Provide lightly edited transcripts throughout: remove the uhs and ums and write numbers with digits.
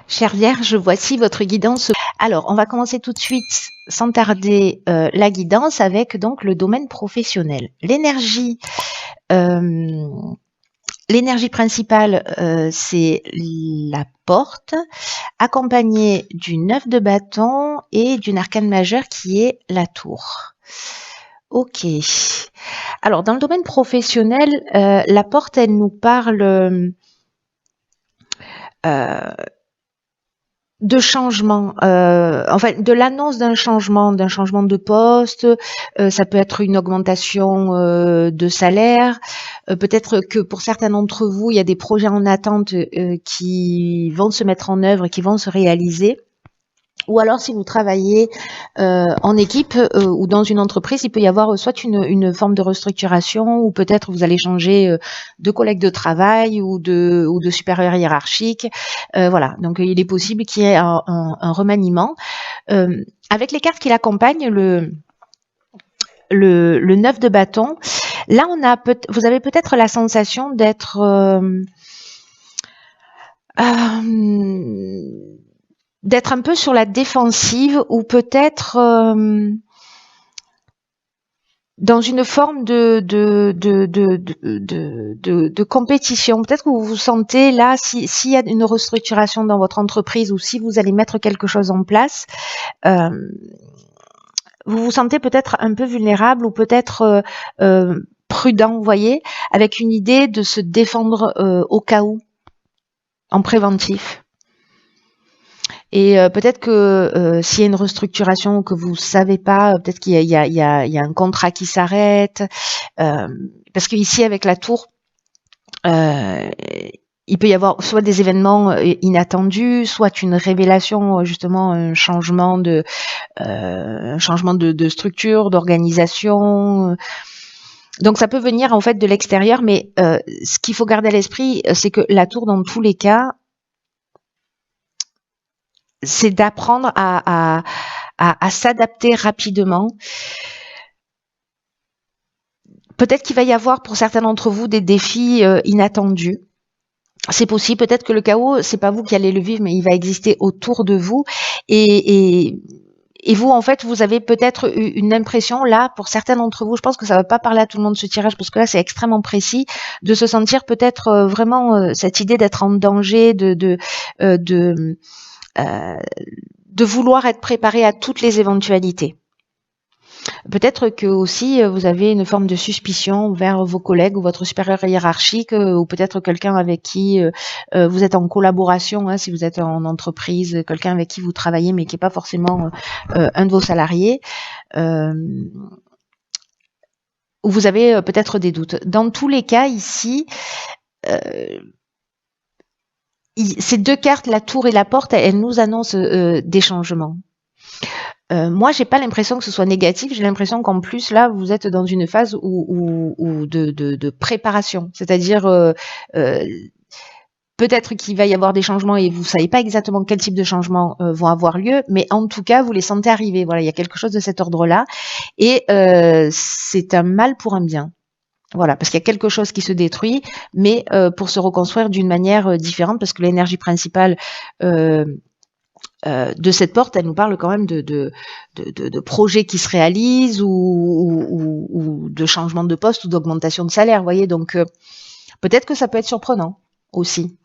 Chère Vierge, voici votre guidance. Alors, on va commencer tout de suite, sans tarder, la guidance avec donc le domaine professionnel. L'énergie principale, c'est la porte, accompagnée du 9 de bâton et d'une arcane majeure qui est la tour. Ok. Alors, dans le domaine professionnel, la porte, elle nous parle de changement, enfin de l'annonce d'un changement de poste. Ça peut être une augmentation de salaire. Peut-être que pour certains d'entre vous, il y a des projets en attente qui vont se mettre en œuvre, qui vont se réaliser. Ou alors, si vous travaillez en équipe ou dans une entreprise, il peut y avoir soit une forme de restructuration, ou peut-être vous allez changer de collègue de travail ou de supérieur hiérarchique. Voilà, donc il est possible qu'il y ait un remaniement. Avec les cartes qui l'accompagnent, le 9 de bâton, là, vous avez peut-être la sensation d'être... d'être un peu sur la défensive, ou peut-être dans une forme de compétition. Peut-être que vous vous sentez là, s'il y a une restructuration dans votre entreprise, ou si vous allez mettre quelque chose en place, vous vous sentez peut-être un peu vulnérable, ou peut-être prudent, vous voyez, avec une idée de se défendre au cas où, en préventif. Et peut-être que s'il y a une restructuration que vous savez pas, peut-être qu'il y a un contrat qui s'arrête, parce qu'ici avec la tour, il peut y avoir soit des événements inattendus, soit une révélation, justement un changement de structure, d'organisation. Donc ça peut venir en fait de l'extérieur, mais ce qu'il faut garder à l'esprit, c'est que la tour, dans tous les cas, c'est d'apprendre à s'adapter rapidement. Peut-être qu'il va y avoir pour certains d'entre vous des défis inattendus. C'est possible. Peut-être que le chaos, c'est pas vous qui allez le vivre, mais il va exister autour de vous. Et vous, en fait, vous avez peut-être une impression, là, pour certains d'entre vous, je pense que ça va pas parler à tout le monde ce tirage, parce que là, c'est extrêmement précis, de se sentir peut-être vraiment cette idée d'être en danger, de vouloir être préparé à toutes les éventualités. Peut-être que aussi vous avez une forme de suspicion vers vos collègues ou votre supérieur hiérarchique, ou peut-être quelqu'un avec qui vous êtes en collaboration, hein, si vous êtes en entreprise, quelqu'un avec qui vous travaillez mais qui n'est pas forcément un de vos salariés, où vous avez peut-être des doutes. Dans tous les cas, ici, ces deux cartes, la tour et la porte, elles nous annoncent des changements. Moi, j'ai pas l'impression que ce soit négatif. J'ai l'impression qu'en plus, là, vous êtes dans une phase de préparation. C'est-à-dire, peut-être qu'il va y avoir des changements et vous savez pas exactement quel type de changements vont avoir lieu, mais en tout cas, vous les sentez arriver. Voilà, il y a quelque chose de cet ordre-là. Et c'est un mal pour un bien. Voilà, parce qu'il y a quelque chose qui se détruit, mais pour se reconstruire d'une manière différente, parce que l'énergie principale de cette porte, elle nous parle quand même de projets qui se réalisent, ou de changement de poste ou d'augmentation de salaire, vous voyez. Donc peut-être que ça peut être surprenant aussi.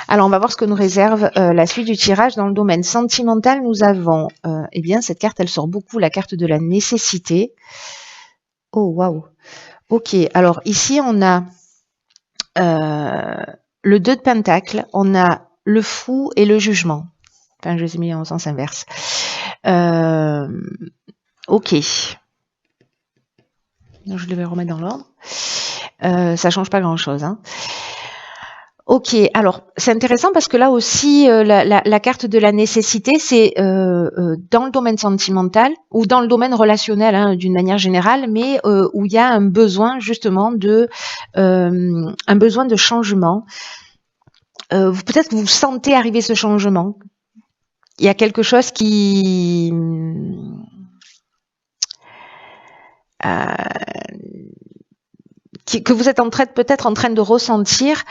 Alors on va voir ce que nous réserve la suite du tirage. Dans le domaine sentimental, nous avons eh bien cette carte, elle sort beaucoup, la carte de la nécessité. Oh waouh. Ok, alors ici on a le 2 de Pentacle, on a le fou et le jugement. Enfin, je les ai mis en sens inverse. Ok. Je vais remettre dans l'ordre. Ça change pas grand-chose. Hein. Ok, alors c'est intéressant parce que là aussi, la carte de la nécessité, c'est dans le domaine sentimental ou dans le domaine relationnel, hein, d'une manière générale, mais où il y a un besoin justement un besoin de changement. Peut-être que vous sentez arriver ce changement. Il y a quelque chose que vous êtes peut-être en train de ressentir.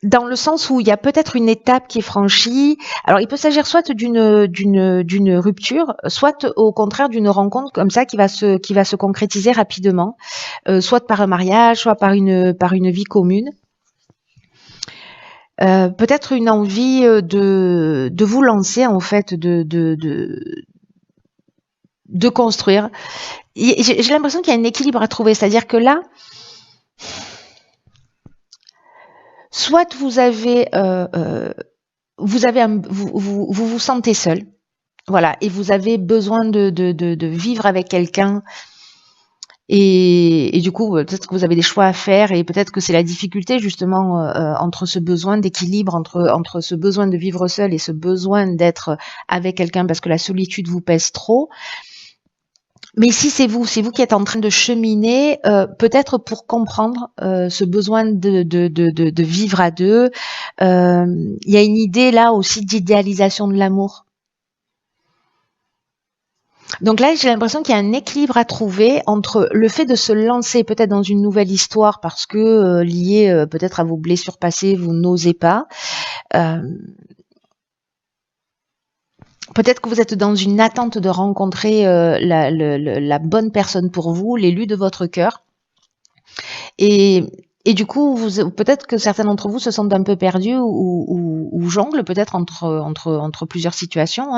dans le sens où il y a peut-être une étape qui est franchie. Alors, il peut s'agir soit d'une rupture, soit au contraire d'une rencontre comme ça qui va se concrétiser rapidement, soit par un mariage, soit par une vie commune. Peut-être une envie de vous lancer en fait, de construire. J'ai l'impression qu'il y a un équilibre à trouver, c'est-à-dire que là, soit vous avez vous sentez seul, voilà, et vous avez besoin de vivre avec quelqu'un. Et du coup, peut-être que vous avez des choix à faire et peut-être que c'est la difficulté justement entre ce besoin d'équilibre, entre ce besoin de vivre seul et ce besoin d'être avec quelqu'un parce que la solitude vous pèse trop. Mais ici, c'est vous qui êtes en train de cheminer, peut-être pour comprendre ce besoin de vivre à deux. Il y a une idée là aussi d'idéalisation de l'amour. Donc là, j'ai l'impression qu'il y a un équilibre à trouver entre le fait de se lancer peut-être dans une nouvelle histoire parce que lié peut-être à vos blessures passées, vous n'osez pas. Peut-être que vous êtes dans une attente de rencontrer la bonne personne pour vous, l'élu de votre cœur. Et du coup, peut-être que certains d'entre vous se sentent un peu perdus ou jonglent peut-être entre plusieurs situations,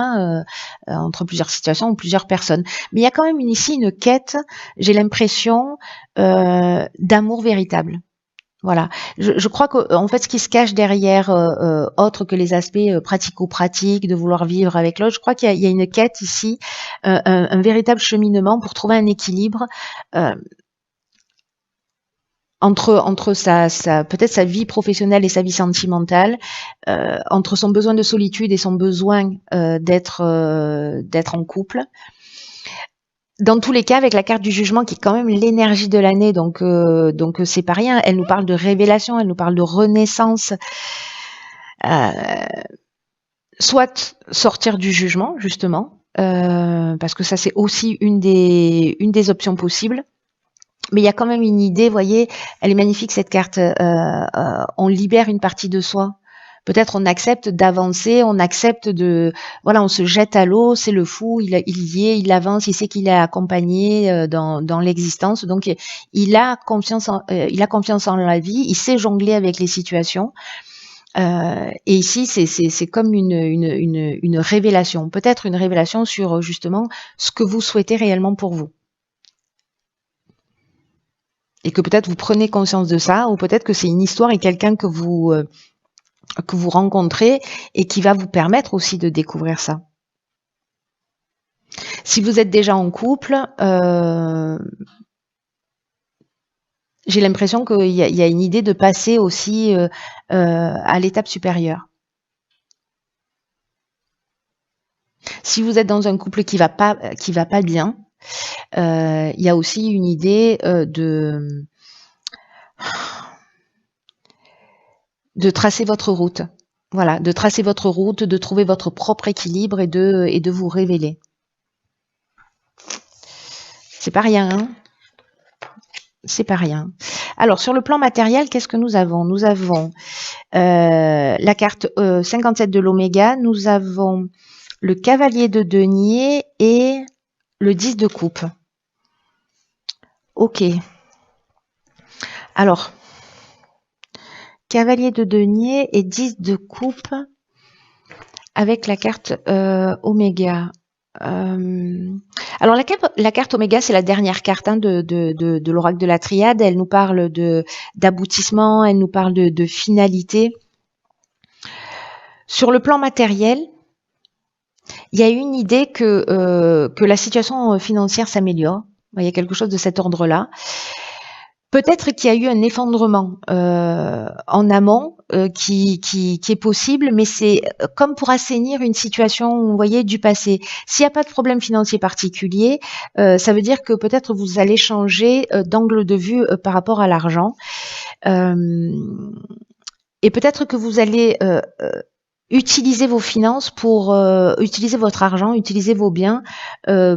entre plusieurs situations ou plusieurs personnes. Mais il y a quand même ici une quête, j'ai l'impression, d'amour véritable. Voilà. Je crois qu'en fait, ce qui se cache derrière, autre que les aspects pratico-pratiques, de vouloir vivre avec l'autre, je crois qu'il y a une quête ici, un véritable cheminement pour trouver un équilibre. Entre peut-être sa vie professionnelle et sa vie sentimentale, entre son besoin de solitude et son besoin d'être en couple. Dans tous les cas, avec la carte du jugement qui est quand même l'énergie de l'année, donc c'est pas rien. Elle nous parle de révélation, elle nous parle de renaissance. Soit sortir du jugement justement, parce que ça c'est aussi une des options possibles. Mais il y a quand même une idée, voyez, elle est magnifique cette carte. On libère une partie de soi. Peut-être on accepte d'avancer, on accepte on se jette à l'eau, c'est le fou, il y est, il avance, il sait qu'il est accompagné dans l'existence, donc il a confiance en la vie, il sait jongler avec les situations. Et ici, c'est comme une révélation, peut-être une révélation sur justement ce que vous souhaitez réellement pour vous. Et que peut-être vous prenez conscience de ça, ou peut-être que c'est une histoire et quelqu'un que vous rencontrez et qui va vous permettre aussi de découvrir ça. Si vous êtes déjà en couple, j'ai l'impression qu'il y a une idée de passer aussi à l'étape supérieure. Si vous êtes dans un couple qui va pas bien, il y a aussi une idée de tracer votre route. Voilà, de tracer votre route, de trouver votre propre équilibre et de vous révéler. C'est pas rien, hein ? C'est pas rien. Alors, sur le plan matériel, qu'est-ce que nous avons ? Nous avons la carte 57 de l'Oméga, nous avons le cavalier de denier et le 10 de coupe. Ok. Alors, cavalier de denier et 10 de coupe avec la carte Oméga. Alors la carte Oméga, c'est la dernière carte de l'oracle de la triade. Elle nous parle d'aboutissement, elle nous parle de finalité. Sur le plan matériel, il y a une idée que la situation financière s'améliore. Il y a quelque chose de cet ordre-là. Peut-être qu'il y a eu un effondrement en amont qui est possible, mais c'est comme pour assainir une situation, vous voyez, du passé. S'il n'y a pas de problème financier particulier, ça veut dire que peut-être vous allez changer d'angle de vue par rapport à l'argent. Et peut-être que vous allez utiliser vos finances pour utiliser votre argent, utiliser vos biens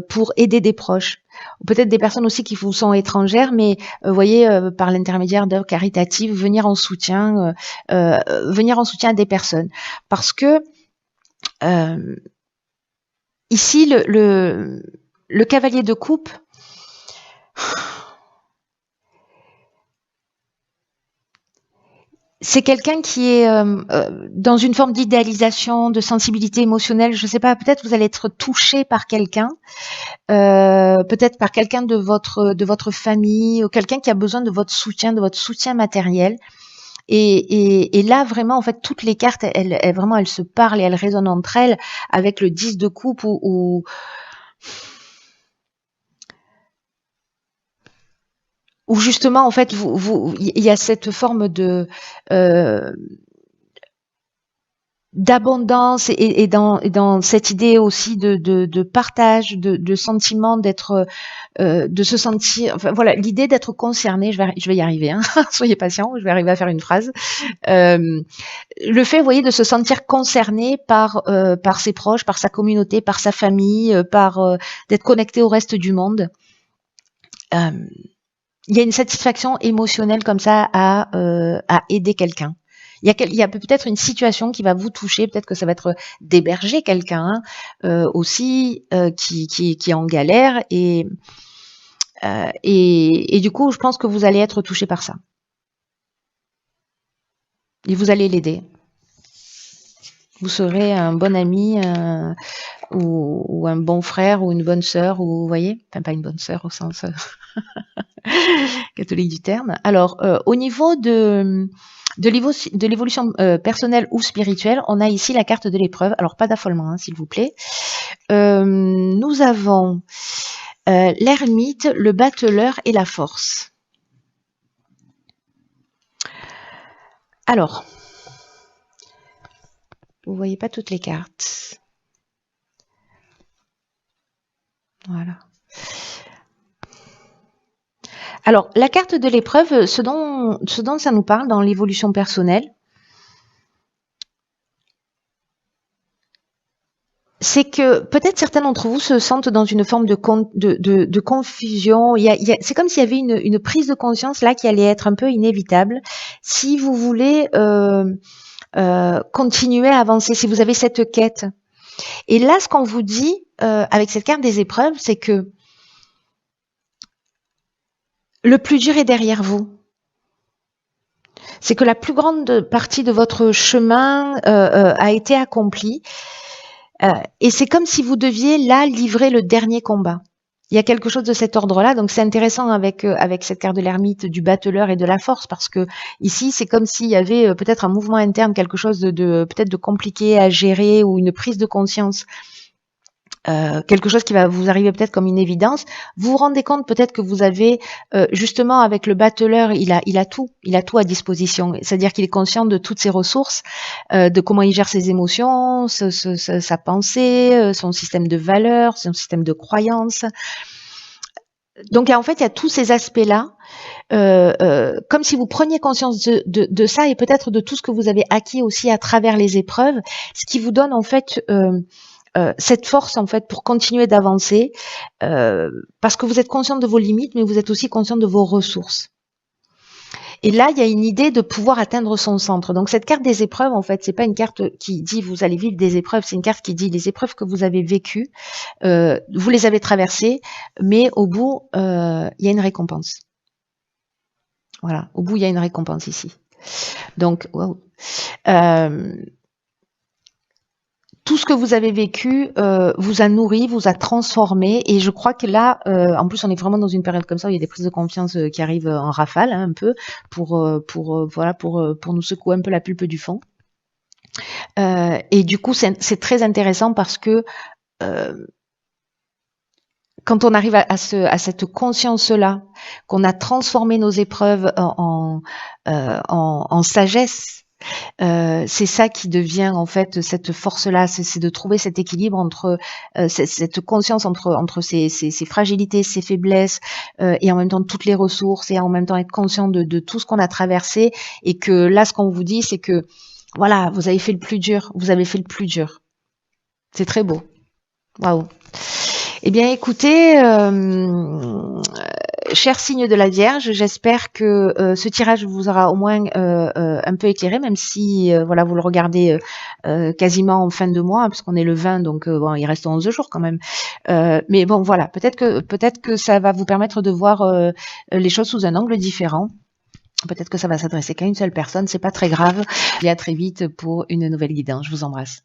pour aider des proches. ou peut-être des personnes aussi qui vous sont étrangères, mais vous voyez, par l'intermédiaire d'œuvres caritatives, venir en soutien à des personnes. Parce que ici, le cavalier de coupe, c'est quelqu'un qui est dans une forme d'idéalisation, de sensibilité émotionnelle. Je ne sais pas, peut-être vous allez être touché par quelqu'un, peut-être par quelqu'un de votre famille, ou quelqu'un qui a besoin de votre soutien matériel. Et là, vraiment, en fait, toutes les cartes, elles se parlent et elles résonnent entre elles avec le 10 de coupe où justement, en fait, il y a cette forme d'abondance et dans cette idée aussi de partage, de sentiment d'être, de se sentir, enfin voilà, l'idée d'être concerné. Je vais y arriver, hein. Soyez patients, je vais arriver à faire une phrase. Le fait, vous voyez, de se sentir concerné par ses proches, par sa communauté, par sa famille, d'être connecté au reste du monde. Il y a une satisfaction émotionnelle comme ça à aider quelqu'un. Il y a peut-être une situation qui va vous toucher, peut-être que ça va être d'héberger quelqu'un aussi qui est en galère et du coup, je pense que vous allez être touché par ça. Et vous allez l'aider. Vous serez un bon ami ou un bon frère ou une bonne sœur, ou vous voyez, enfin pas une bonne sœur au sens catholique du terme. Alors, au niveau de l'évolution personnelle ou spirituelle, on a ici la carte de l'épreuve. Alors, pas d'affolement, hein, s'il vous plaît. Nous avons l'ermite, le battleur et la force. Alors, vous voyez pas toutes les cartes. Voilà. Alors, la carte de l'épreuve, ce dont ça nous parle dans l'évolution personnelle, c'est que peut-être certains d'entre vous se sentent dans une forme de confusion. C'est comme s'il y avait une prise de conscience là qui allait être un peu inévitable si vous voulez continuer à avancer, si vous avez cette quête. Et là, ce qu'on vous dit avec cette carte des épreuves, c'est que le plus dur est derrière vous. C'est que la plus grande partie de votre chemin a été accomplie. Et c'est comme si vous deviez là livrer le dernier combat. Il y a quelque chose de cet ordre-là, donc c'est intéressant avec cette carte de l'ermite, du battleur et de la force, parce que ici c'est comme s'il y avait peut-être un mouvement interne, quelque chose peut-être de compliqué à gérer ou une prise de conscience. Quelque chose qui va vous arriver peut-être comme une évidence, vous vous rendez compte peut-être que vous avez justement avec le battleur, il a tout à disposition, c'est-à-dire qu'il est conscient de toutes ses ressources, de comment il gère ses émotions, sa pensée, son système de valeurs, son système de croyances. Donc en fait, il y a tous ces aspects-là, comme si vous preniez conscience de ça et peut-être de tout ce que vous avez acquis aussi à travers les épreuves, ce qui vous donne en fait cette force en fait pour continuer d'avancer, parce que vous êtes conscient de vos limites, mais vous êtes aussi conscient de vos ressources. Et là, il y a une idée de pouvoir atteindre son centre. Donc cette carte des épreuves, en fait, c'est pas une carte qui dit vous allez vivre des épreuves, c'est une carte qui dit les épreuves que vous avez vécues, vous les avez traversées, mais au bout, il y a une récompense. Voilà, au bout, il y a une récompense ici. Donc, wow. Tout ce que vous avez vécu vous a nourri, vous a transformé, et je crois que là, en plus, on est vraiment dans une période comme ça où il y a des prises de confiance qui arrivent en rafale, hein, un peu, pour nous secouer un peu la pulpe du fond. Et du coup, c'est très intéressant parce que quand on arrive à cette conscience-là, qu'on a transformé nos épreuves en sagesse. C'est ça qui devient en fait cette force-là, c'est de trouver cet équilibre entre cette conscience entre ces fragilités, ces faiblesses, et en même temps toutes les ressources, et en même temps être conscient de tout ce qu'on a traversé, et que là ce qu'on vous dit c'est que voilà, vous avez fait le plus dur, C'est très beau. Waouh. Eh bien, écoutez, cher signe de la Vierge, j'espère que ce tirage vous aura au moins un peu éclairé, même si voilà, vous le regardez quasiment en fin de mois, parce qu'on est le 20, donc bon, il reste 11 jours quand même. Mais bon, voilà, peut-être que ça va vous permettre de voir les choses sous un angle différent. Peut-être que ça va s'adresser qu'à une seule personne, c'est pas très grave. Et à très vite pour une nouvelle guidance. Je vous embrasse.